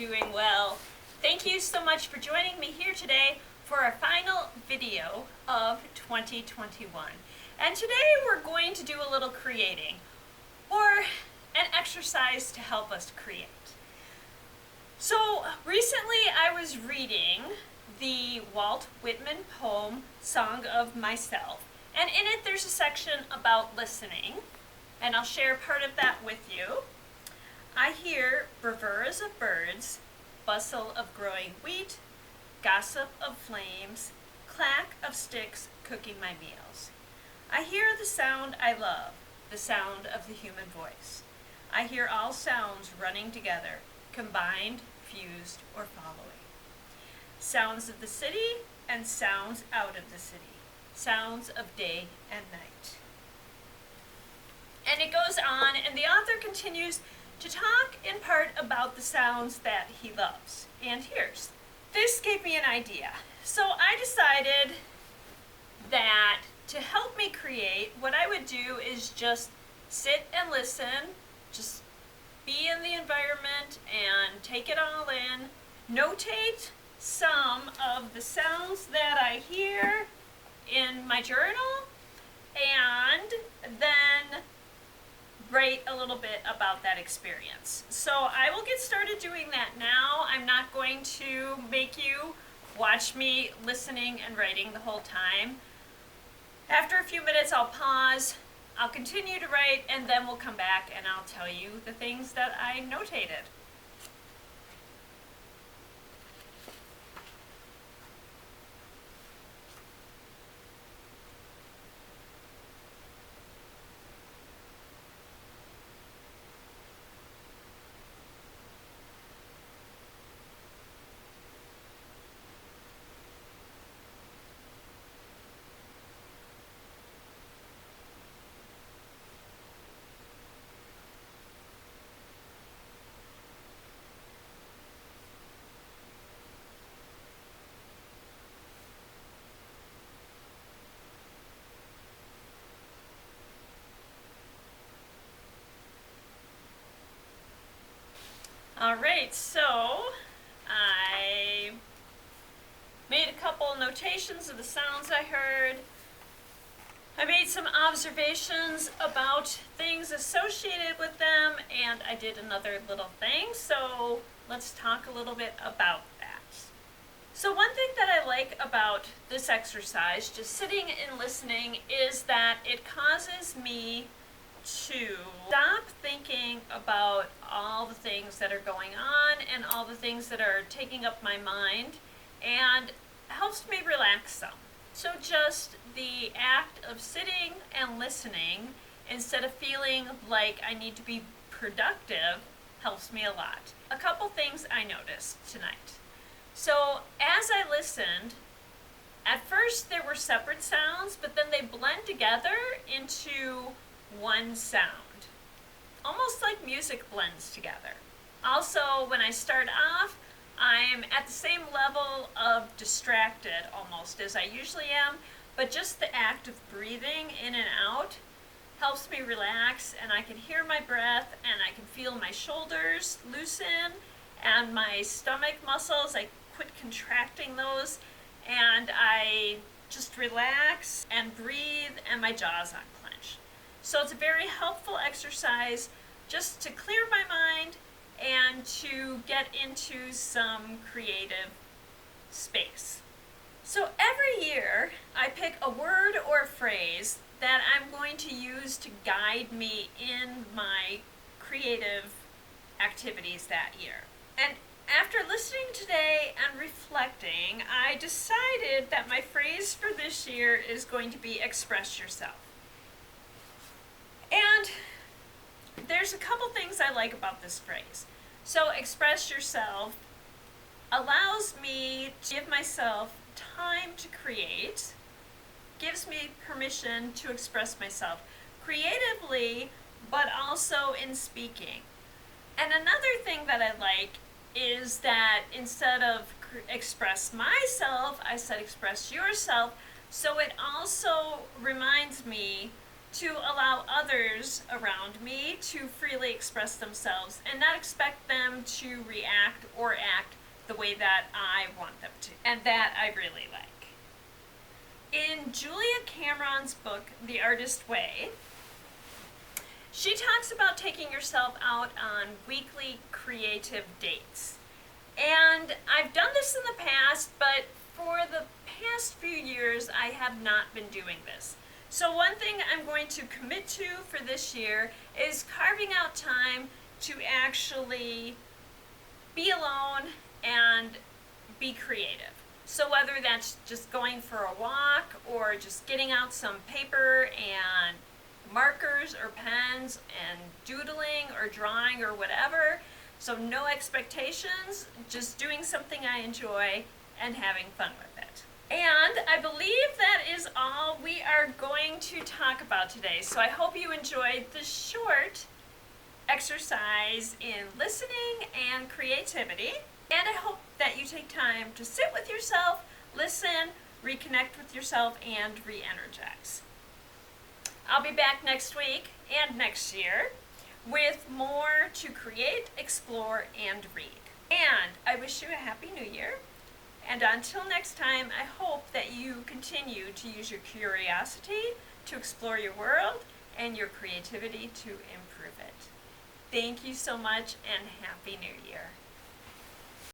doing well. Thank you so much for joining me here today for our final video of 2021. And today we're going to do a little creating, or an exercise to help us create. So recently I was reading the Walt Whitman poem, Song of Myself, and in it there's a section about listening, and I'll share part of that with you. I hear bravures of birds, bustle of growing wheat, gossip of flames, clack of sticks cooking my meals. I hear the sound I love, the sound of the human voice. I hear all sounds running together, combined, fused, or following. Sounds of the city and sounds out of the city. Sounds of day and night. And it goes on, and the author continues to talk in part about the sounds that he loves and hears. This gave me an idea. So I decided that to help me create, what I would do is just sit and listen, just be in the environment and take it all in, notate some of the sounds that I hear in my journal, and then write a little bit about that experience. So I will get started doing that now. I'm not going to make you watch me listening and writing the whole time. After a few minutes I'll pause, I'll continue to write, and then we'll come back and I'll tell you the things that I notated. Alright, so I made a couple notations of the sounds I heard. I made some observations about things associated with them, and I did another little thing, so let's talk a little bit about that. So one thing that I like about this exercise, just sitting and listening, is that it causes me to stop thinking about all the things that are going on and all the things that are taking up my mind, and helps me relax some. So just the act of sitting and listening, instead of feeling like I need to be productive, helps me a lot. A couple things I noticed tonight. So as I listened, at first there were separate sounds, but then they blend together into one sound, almost like music blends together. Also, when I start off, I'm at the same level of distracted almost as I usually am, but just the act of breathing in and out helps me relax, and I can hear my breath, and I can feel my shoulders loosen, and my stomach muscles, I quit contracting those, and I just relax and breathe, and my jaws unclench. So it's a very helpful exercise just to clear my mind and to get into some creative space. So every year I pick a word or a phrase that I'm going to use to guide me in my creative activities that year. And after listening today and reflecting, I decided that my phrase for this year is going to be express yourself. And there's a couple things I like about this phrase. So express yourself allows me to give myself time to create, gives me permission to express myself creatively, but also in speaking. And another thing that I like is that instead of express myself, I said express yourself, so it also reminds me to allow others around me to freely express themselves and not expect them to react or act the way that I want them to, and that I really like. In Julia Cameron's book, The Artist Way, she talks about taking yourself out on weekly creative dates. And I've done this in the past, but for the past few years, I have not been doing this. So one thing I'm going to commit to for this year is carving out time to actually be alone and be creative. So whether that's just going for a walk or just getting out some paper and markers or pens and doodling or drawing or whatever. So no expectations, just doing something I enjoy and having fun with it. And I believe that is all we are going to talk about today. So I hope you enjoyed the short exercise in listening and creativity. And I hope that you take time to sit with yourself, listen, reconnect with yourself, and re-energize. I'll be back next week and next year with more to create, explore, and read. And I wish you a Happy New Year. And until next time, I hope that you continue to use your curiosity to explore your world and your creativity to improve it. Thank you so much and Happy New Year.